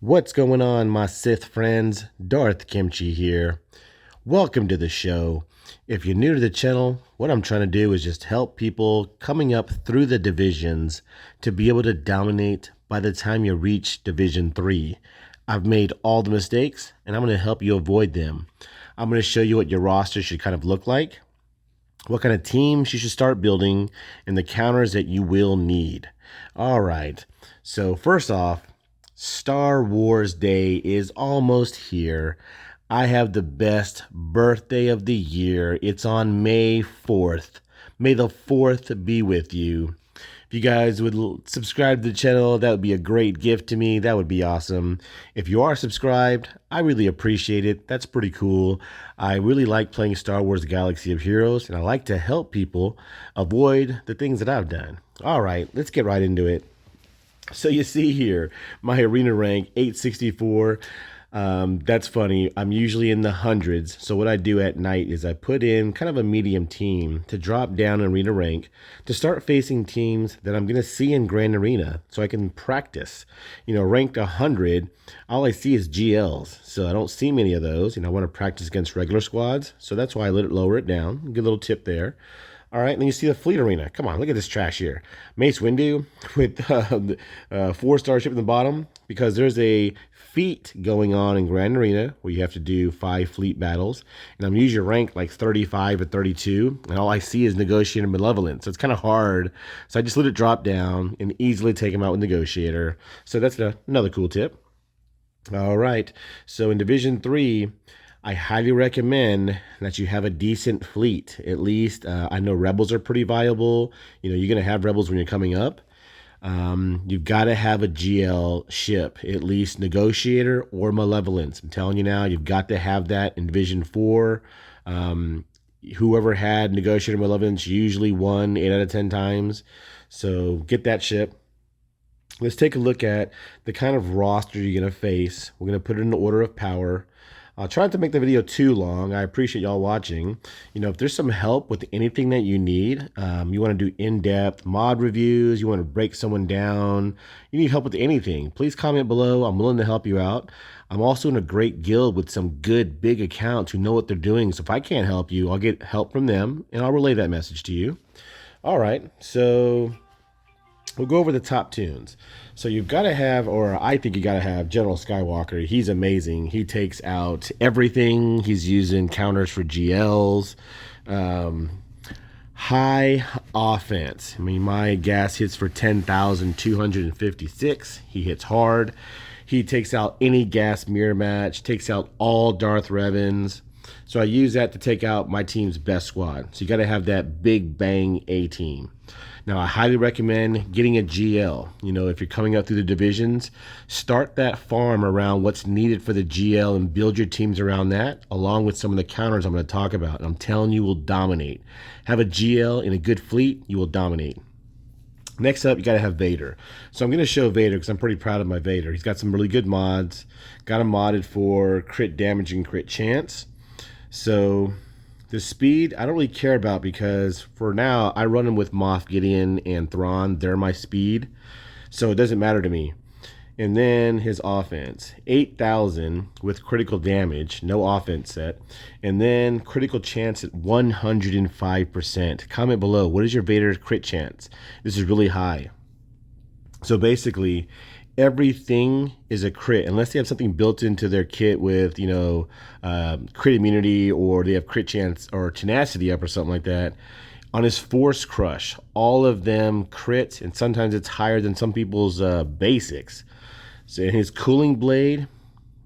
What's going on, my Sith friends? Darth KIMCHI here. Welcome to the show. If you're new to the channel, what I'm trying to do is just help people coming up through the divisions to be able to dominate by the time you reach Division 3. I've made all the mistakes, and I'm going to help you avoid them. I'm going to show you what your roster should kind of look like, what kind of teams you should start building, and the counters that you will need. All right, so first off, Star Wars Day is almost here. I have the best birthday of the year. It's on May 4th. May the 4th be with you. If you guys would subscribe to the channel, that would be a great gift to me. That would be awesome. If you are subscribed, I really appreciate it. That's pretty cool. I really like playing Star Wars Galaxy of Heroes, and I like to help people avoid the things that I've done. All right, let's get right into it. So you see here, my arena rank, 864. That's funny. I'm usually in the hundreds. So what I do at night is I put in kind of a medium team to drop down arena rank to start facing teams that I'm going to see in Grand Arena so I can practice. You know, ranked 100, all I see is GLs. So I don't see many of those. I want to practice against regular squads. So that's why I lower it down. Good little tip there. All right, and then you see the fleet arena. Come on, look at this trash here. Mace Windu with 4-star ship in the bottom because there's a feat going on in Grand Arena where you have to do 5 fleet battles. And I'm usually ranked like 35 or 32, and all I see is Negotiator Malevolent. So it's kind of hard. So I just let it drop down and easily take him out with Negotiator. So that's another cool tip. All right, so in Division 3, I highly recommend that you have a decent fleet. At least I know rebels are pretty viable. You know, you're going to have rebels when you're coming up. You've got to have a GL ship, at least Negotiator or Malevolence. I'm telling you now, you've got to have that in Division 4. Whoever had Negotiator Malevolence usually won 8 out of 10 times. So get that ship. Let's take a look at the kind of roster you're going to face. We're going to put it in the order of power. I'll try not to make the video too long. I appreciate y'all watching. You know, if there's some help with anything that you need, you want to do in-depth mod reviews, you want to break someone down, you need help with anything, please comment below. I'm willing to help you out. I'm also in a great guild with some good big accounts who know what they're doing. So if I can't help you, I'll get help from them and I'll relay that message to you. All right, so we'll go over the top tunes. So you've got to have, or I think you got to have, General Skywalker. He's amazing. He takes out everything. He's using counters for GLs. High offense. I mean, my gas hits for 10,256. He hits hard. He takes out any gas mirror match, takes out all Darth Revans. So I use that to take out my team's best squad. So you got to have that big bang A team. Now, I highly recommend getting a GL. You know, if you're coming up through the divisions, start that farm around what's needed for the GL and build your teams around that, along with some of the counters I'm going to talk about. And I'm telling you, will dominate. Have a GL in a good fleet, you will dominate. Next up, you got to have Vader. So I'm going to show Vader because I'm pretty proud of my Vader. He's got some really good mods. Got him modded for crit damage and crit chance. So the speed, I don't really care about because for now, I run them with Moff Gideon and Thrawn. They're my speed, so it doesn't matter to me. And then his offense, 8,000 with critical damage, no offense set. And then critical chance at 105%. Comment below, what is your Vader crit chance? This is really high. So basically, everything is a crit unless they have something built into their kit with, you know, crit immunity, or they have crit chance or tenacity up or something like that. On his force crush, all of them crit, and sometimes it's higher than some people's basics. So his cooling blade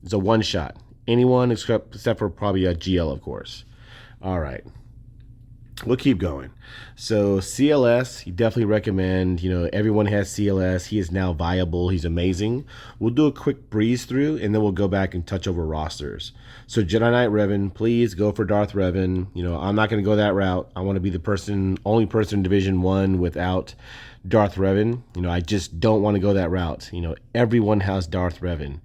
is a one-shot. Anyone except for probably a GL, of course. All right. We'll keep going. So CLS, you definitely recommend, you know, everyone has CLS. He is now viable. He's amazing. We'll do a quick breeze through and then we'll go back and touch over rosters. So Jedi Knight Revan, please go for Darth Revan. You know, I'm not going to go that route. I want to be the only person in Division 1 without Darth Revan. You know, I just don't want to go that route. You know, everyone has Darth Revan.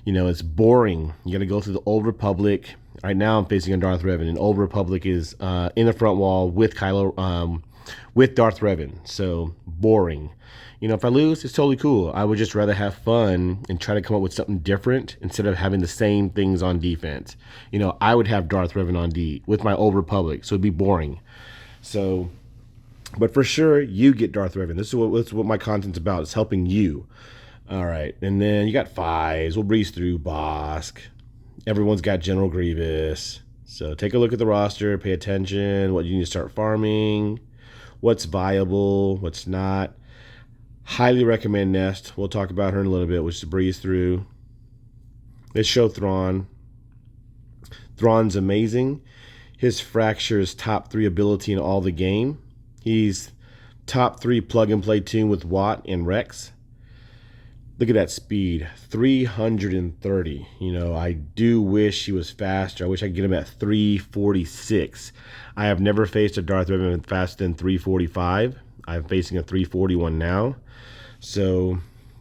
You know, it's boring. You got to go through the Old Republic. Right now I'm facing on Darth Revan, and Old Republic is in the front wall with Kylo, with Darth Revan. So boring. You know, if I lose, it's totally cool. I would just rather have fun and try to come up with something different instead of having the same things on defense. You know, I would have Darth Revan on D with my Old Republic, so it'd be boring. So, but for sure, you get Darth Revan. This is what my content's about. It's helping you. All right, and then you got fives. We'll breeze through Bosk. Everyone's got General Grievous. So take a look at the roster. Pay attention. What you need to start farming. What's viable. What's not. Highly recommend Nest. We'll talk about her in a little bit. We'll just breeze through. Let's show Thrawn. Thrawn's amazing. His Fracture is top 3 ability in all the game. He's top 3 plug-and-play tune with Watt and Rex. Look at that speed, 330. You know, I do wish he was faster. I wish I could get him at 346. I have never faced a Darth Vader faster than 345. I'm facing a 341 now. So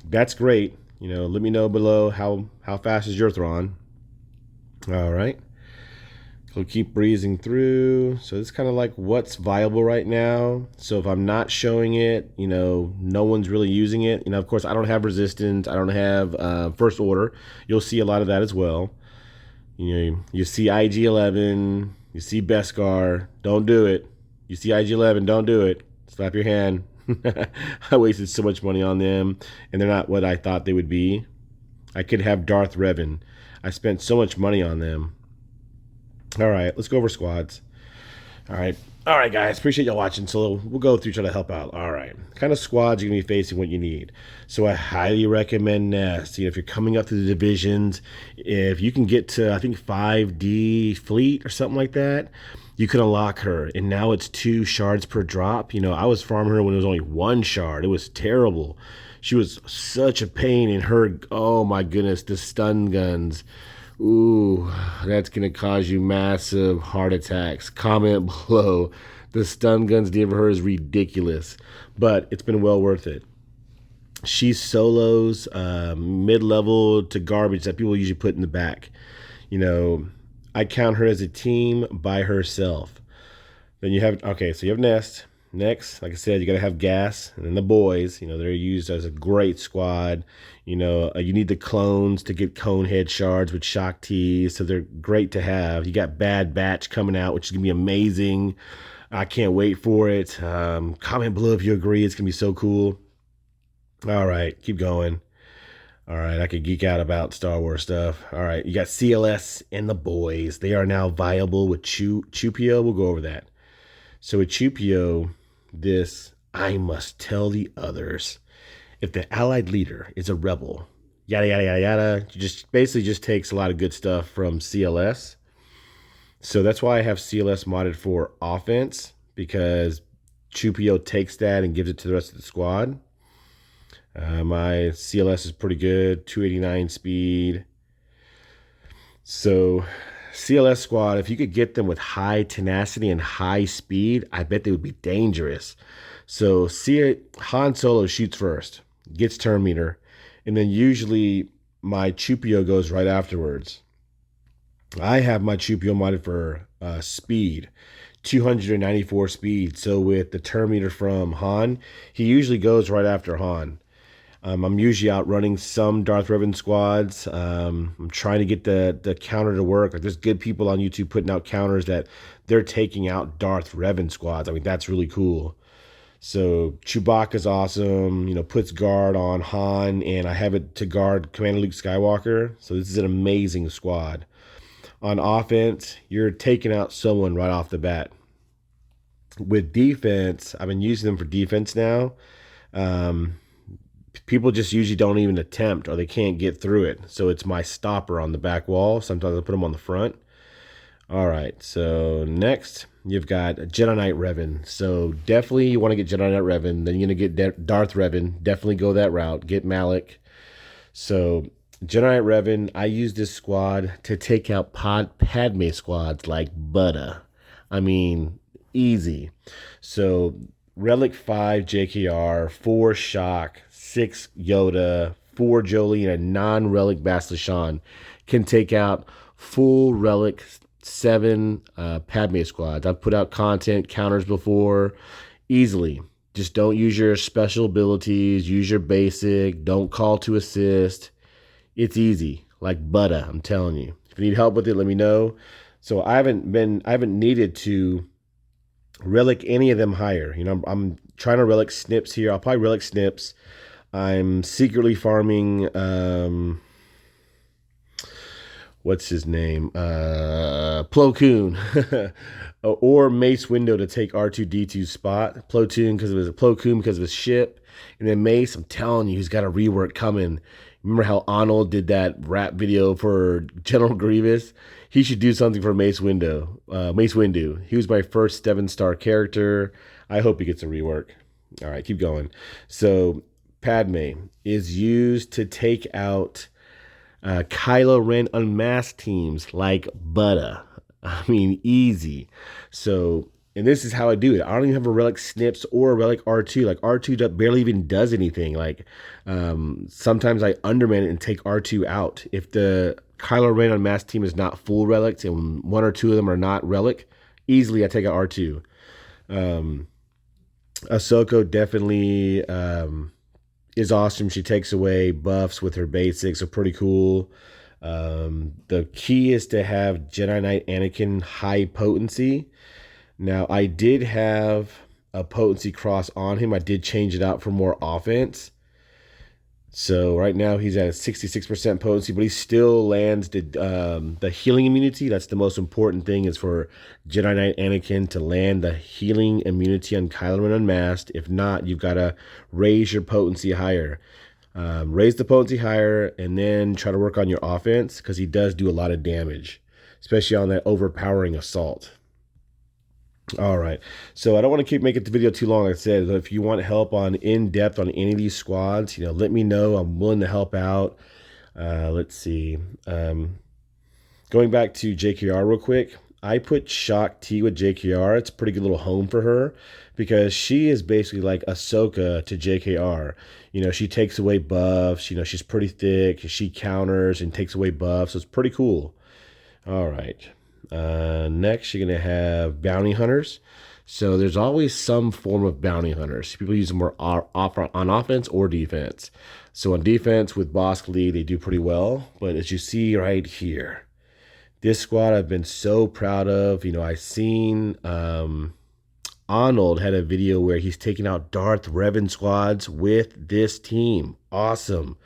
that's great. You know, let me know below how fast is your Thrawn. All right. We'll keep breezing through. So it's kind of like what's viable right now. So if I'm not showing it, you know, no one's really using it. You know, of course, I don't have Resistance. I don't have First Order. You'll see a lot of that as well. You know, you see IG-11. You see Beskar. Don't do it. You see IG-11. Don't do it. Slap your hand. I wasted so much money on them, and they're not what I thought they would be. I could have Darth Revan. I spent so much money on them. All right, let's go over squads. All right, guys. Appreciate y'all watching. So we'll go through, try to help out. All right, kind of squads you're gonna be facing, what you need. So I highly recommend Nest. You know, if you're coming up through the divisions, if you can get to I think 5D fleet or something like that, you can unlock her. And now it's 2 shards per drop. You know, I was farming her when it was only 1 shard. It was terrible. She was such a pain. And her, oh my goodness, the stun guns. Ooh, that's going to cause you massive heart attacks. Comment below. The stun guns give her is ridiculous, but it's been well worth it. She solos mid-level to garbage that people usually put in the back. You know, I count her as a team by herself. Then you have, okay, so you have Nest. Next, like I said, you got to have Gas, and then the boys. You know, they're used as a great squad. You know, you need the clones to get cone head shards with shock T's, so they're great to have. You got Bad Batch coming out, which is going to be amazing. I can't wait for it. Comment below if you agree. It's going to be so cool. All right, keep going. All right, I could geek out about Star Wars stuff. All right, you got CLS and the boys. They are now viable with Chupio. We'll go over that. So with Chupio, this, I must tell the others. If the allied leader is a rebel, yada, yada, yada, yada, just basically just takes a lot of good stuff from CLS. So that's why I have CLS modded for offense, because Chupio takes that and gives it to the rest of the squad. My CLS is pretty good, 289 speed. So CLS squad, if you could get them with high tenacity and high speed, I bet they would be dangerous. So Han Solo shoots first, gets turn meter, and then usually my Chupio goes right afterwards. I have my Chupio modded for speed, 294 speed. So with the turn meter from Han, he usually goes right after Han. I'm usually out running some Darth Revan squads. I'm trying to get the counter to work. Like, there's good people on YouTube putting out counters that they're taking out Darth Revan squads. I mean, that's really cool. So Chewbacca's awesome. You know, puts guard on Han, and I have it to guard Commander Luke Skywalker. So this is an amazing squad. On offense, you're taking out someone right off the bat. With defense, I've been using them for defense now. People just usually don't even attempt, or they can't get through it. So it's my stopper on the back wall. Sometimes I put them on the front. All right, so next you've got Jedi Knight Revan. So definitely you want to get Jedi Knight Revan. Then you're going to get Darth Revan. Definitely go that route. Get Malak. So Jedi Knight Revan, I use this squad to take out Padme squads like butter. I mean, easy. So Relic 5 JKR, 4 Shock, 6 Yoda, 4 Jolie, and a non-Relic Bastila can take out full Relic 7 Padme squads. I've put out content counters before. easily. Just don't use your special abilities, use your basic, don't call to assist. It's easy, like butter, I'm telling you. If you need help with it, let me know. So I haven't needed to relic any of them higher. You know, I'm trying to relic snips here. I'll probably relic snips. I'm secretly farming what's his name? Plo Koon. Or Mace Window to take R2D2's spot. Plo Koon because of his ship. And then Mace, I'm telling you, he's got a rework coming. Remember how Arnold did that rap video for General Grievous? He should do something for Mace Windu. He was my first 7-star character. I hope he gets a rework. All right, keep going. So Padme is used to take out Kylo Ren unmasked teams like butter. I mean, easy. So, and this is how I do it. I don't even have a relic snips or a relic R2. Like R2 barely even does anything. Like sometimes I underman it and take R2 out. If the Kylo Ren unmasked team is not full relics and one or two of them are not relic, easily I take out R2. Ahsoka definitely is awesome. She takes away buffs with her basics, so pretty cool. The key is to have Jedi Knight Anakin high potency. Now, I did have a potency cross on him. I did change it out for more offense. So right now he's at a 66% potency, but he still lands the healing immunity. That's the most important thing, is for Jedi Knight Anakin to land the healing immunity on Kylo Ren Unmasked. If not, you've got to raise your potency higher. Raise the potency higher and then try to work on your offense, because he does do a lot of damage, especially on that overpowering assault. All right, so I don't want to keep making the video too long. Like I said, if you want help on in-depth on any of these squads, let me know. I'm willing to help out. Let's see. Going back to JKR real quick, I put Shock T with JKR. It's a pretty good little home for her, because she is basically like Ahsoka to JKR. She takes away buffs. She's pretty thick. She counters and takes away buffs. So it's pretty cool. All right. Next, you're going to have bounty hunters. So there's always some form of bounty hunters. People use them more on offense or defense. So on defense with Bosk Lee, they do pretty well. But as you see right here, this squad I've been so proud of. I seen Arnold had a video where he's taking out Darth Revan squads with this team. Awesome.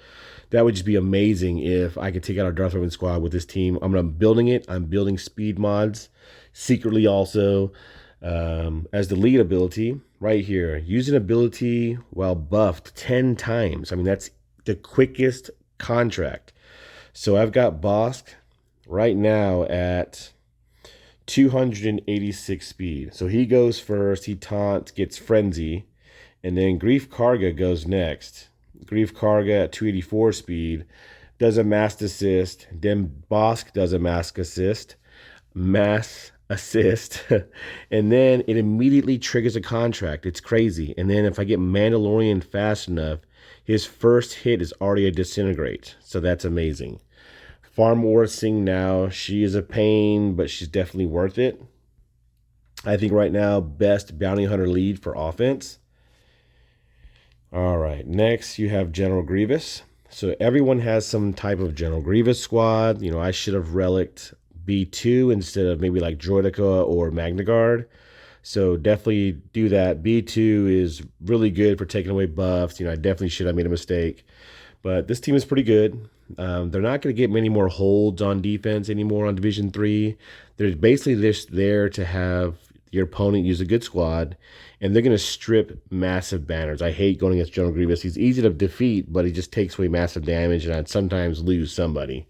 That would just be amazing if I could take out our Darth Vader squad with this team. I'm building it. I'm building speed mods secretly also as the lead ability right here. Use an ability while buffed 10 times. I mean, that's the quickest contract. So I've got Bosk right now at 286 speed. So he goes first. He taunts, gets frenzy, and then Grief Karga goes next. Grief Karga at 284 speed does a mass assist. Then Bosk does a mass assist, and then it immediately triggers a contract. It's crazy. And then if I get Mandalorian fast enough, his first hit is already a disintegrate. So that's amazing. Farm Singh now. She is a pain, but she's definitely worth it. I think right now, best bounty hunter lead for offense. All right, next you have General Grievous. So everyone has some type of General Grievous squad. I should have relicked B2 instead of maybe like Droideka or Magna Guard. So definitely do that. B2 is really good for taking away buffs. I definitely should have made a mistake. But this team is pretty good. They're not going to get many more holds on defense anymore on Division 3. They're basically just there to have your opponent use a good squad, and they're going to strip massive banners. I hate going against General Grievous. He's easy to defeat, but he just takes away massive damage, and I'd sometimes lose somebody.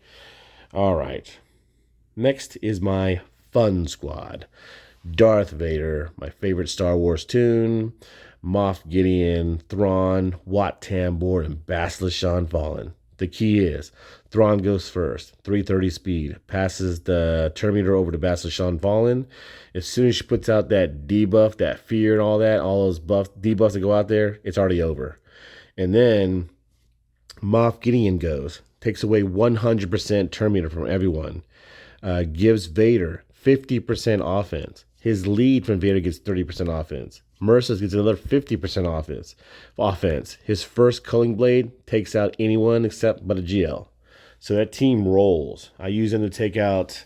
All right. Next is my fun squad. Darth Vader, my favorite Star Wars tune, Moff Gideon, Thrawn, Wat Tambor, and Bastila Shan Fallen. The key is Thrawn goes first, 330 speed, passes the Terminator over to Bastila Shan Fallen. As soon as she puts out that debuff, that fear and all those debuffs that go out there, it's already over. And then Moff Gideon goes, takes away 100% Terminator from everyone, gives Vader 50% offense. His lead from Vader gets 30% offense. Merciless gets another 50% offense. His first culling blade takes out anyone except but a GL. So that team rolls. I use them to take out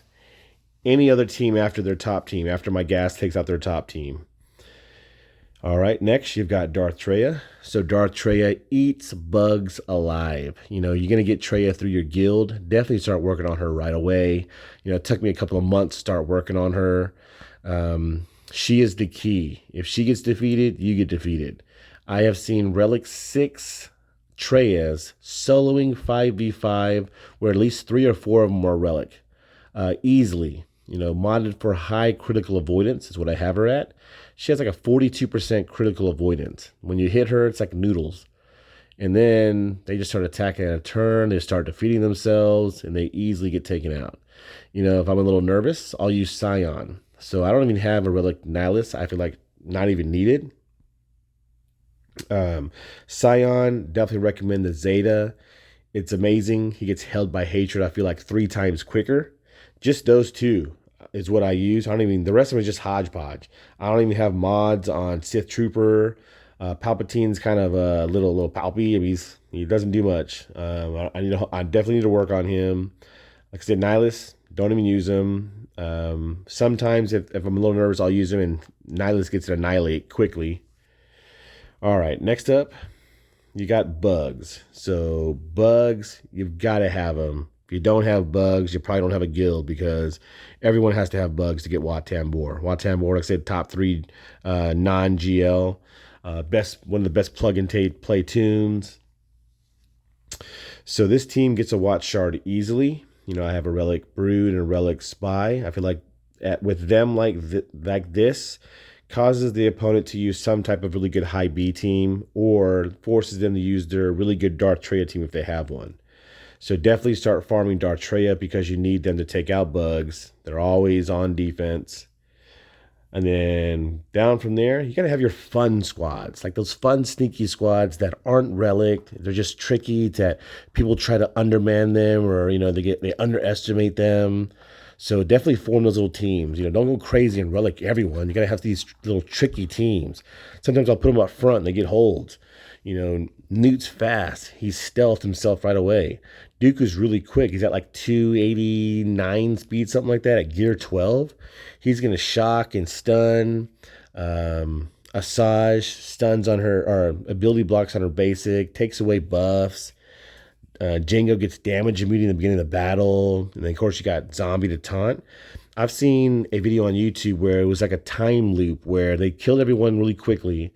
any other team after their top team, after my gas takes out their top team. All right, next you've got Darth Treya. So Darth Treya eats bugs alive. You're going to get Treya through your guild. Definitely start working on her right away. It took me a couple of months to start working on her. She is the key. If she gets defeated, you get defeated. I have seen Relic 6 Treyas soloing 5v5 where at least 3 or 4 of them are Relic. Easily. Modded for high critical avoidance is what I have her at. She has like a 42% critical avoidance. When you hit her, it's like noodles. And then they just start attacking at a turn. They start defeating themselves, and they easily get taken out. If I'm a little nervous, I'll use Scion. So I don't even have a Relic Nylas. I feel like not even needed. Scion, definitely recommend the Zeta. It's amazing. He gets held by hatred, I feel like 3 times quicker. Just those 2 is what I use. The rest of it is just hodgepodge. I don't even have mods on Sith Trooper. Palpatine's kind of a little palpy. He doesn't do much. I definitely need to work on him. Like I said, Nylas, don't even use him. Sometimes if I'm a little nervous, I'll use him, and Nylas gets to annihilate quickly. All right, next up, you got bugs. So bugs, you've got to have them. If you don't have bugs, you probably don't have a guild, because everyone has to have bugs to get Wat Tambor. Wat Tambor, like I said, top 3 non-GL. One of the best plug-and-play tunes. So this team gets a Wat Shard easily. I have a Relic Brood and a Relic Spy. I feel like with them like this, causes the opponent to use some type of really good high B team, or forces them to use their really good Darth Treya team if they have one. So definitely start farming Darth Treya, because you need them to take out bugs. They're always on defense. And then down from there, you got to have your fun squads, like those fun, sneaky squads that aren't Relic. They're just tricky that people try to underman them, or, they underestimate them. So definitely form those little teams. Don't go crazy and Relic everyone. You got to have these little tricky teams. Sometimes I'll put them up front and they get holds. Newt's fast. He's stealthed himself right away. Dooku's really quick. He's at like 289 speed, something like that, at gear 12. He's going to shock and stun. Asajj stuns on her, or ability blocks on her basic, takes away buffs. Jango gets damage immediately in the beginning of the battle. And then, of course, you got Zombie to taunt. I've seen a video on YouTube where it was like a time loop where they killed everyone really quickly.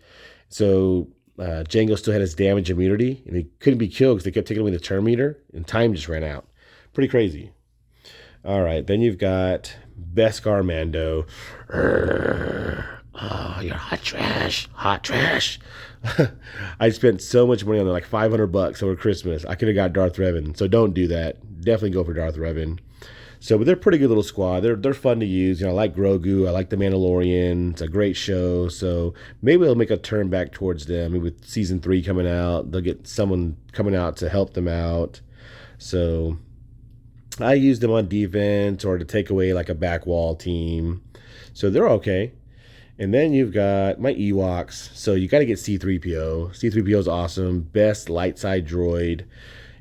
So Jango still had his damage immunity, and he couldn't be killed because they kept taking away the turn meter, and time just ran out. Pretty crazy. All right, then you've got Best Carmando. Oh, you're hot trash. Hot trash. I spent so much money on them, like $500 over Christmas. I could have got Darth Revan, so don't do that. Definitely go for Darth Revan. But they're a pretty good little squad. They're fun to use. I like Grogu. I like The Mandalorian. It's a great show. So maybe they'll make a turn back towards them. Maybe with season 3 coming out, they'll get someone coming out to help them out. So I use them on defense or to take away like a back wall team. So they're okay. And then you've got my Ewoks. So you got to get C-3PO. C-3PO is awesome. Best light side droid.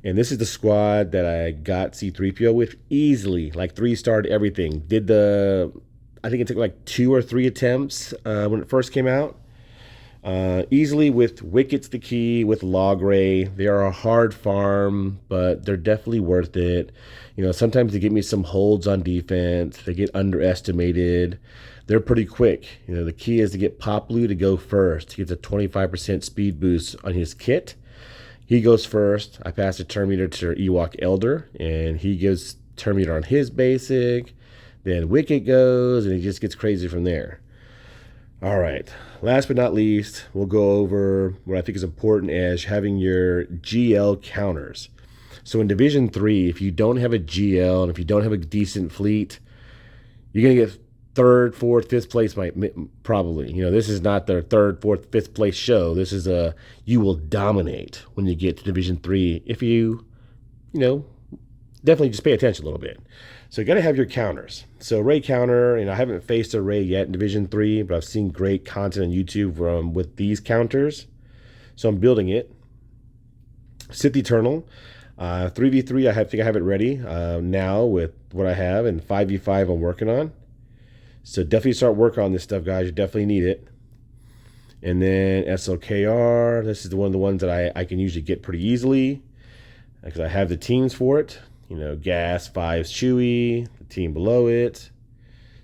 And this is the squad that I got C-3PO with easily. Like 3-starred everything. I think it took like 2 or 3 attempts when it first came out. Easily with Wicket's the key, with Logray. They are a hard farm, but they're definitely worth it. Sometimes they get me some holds on defense. They get underestimated. They're pretty quick. The key is to get Pop Blue to go first. He gets a 25% speed boost on his kit. He goes first. I pass the turn meter to Ewok Elder, and he gives turn meter on his basic. Then Wicket goes, and he just gets crazy from there. All right. Last but not least, we'll go over what I think is important as having your GL counters. So in Division 3, if you don't have a GL and if you don't have a decent fleet, you're going to get 3rd, 4th, 5th place probably. This is not the 3rd, 4th, 5th place show. This is you will dominate when you get to Division 3 if you definitely just pay attention a little bit. So you got to have your counters. So array counter, I haven't faced array yet in Division 3, but I've seen great content on YouTube with these counters. So I'm building it. Sith Eternal, 3v3, think I have it ready now with what I have, and 5v5 I'm working on. So definitely start working on this stuff, guys. You definitely need it. And then SLKR, this is one of the ones that I can usually get pretty easily because I have the teams for it. Gas 5's Chewie, the team below it.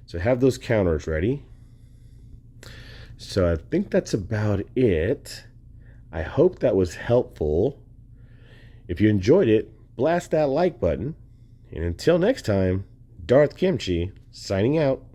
So have those counters ready. So I think that's about it. I hope that was helpful. If you enjoyed it, blast that like button. And until next time, Darth Kimchi signing out.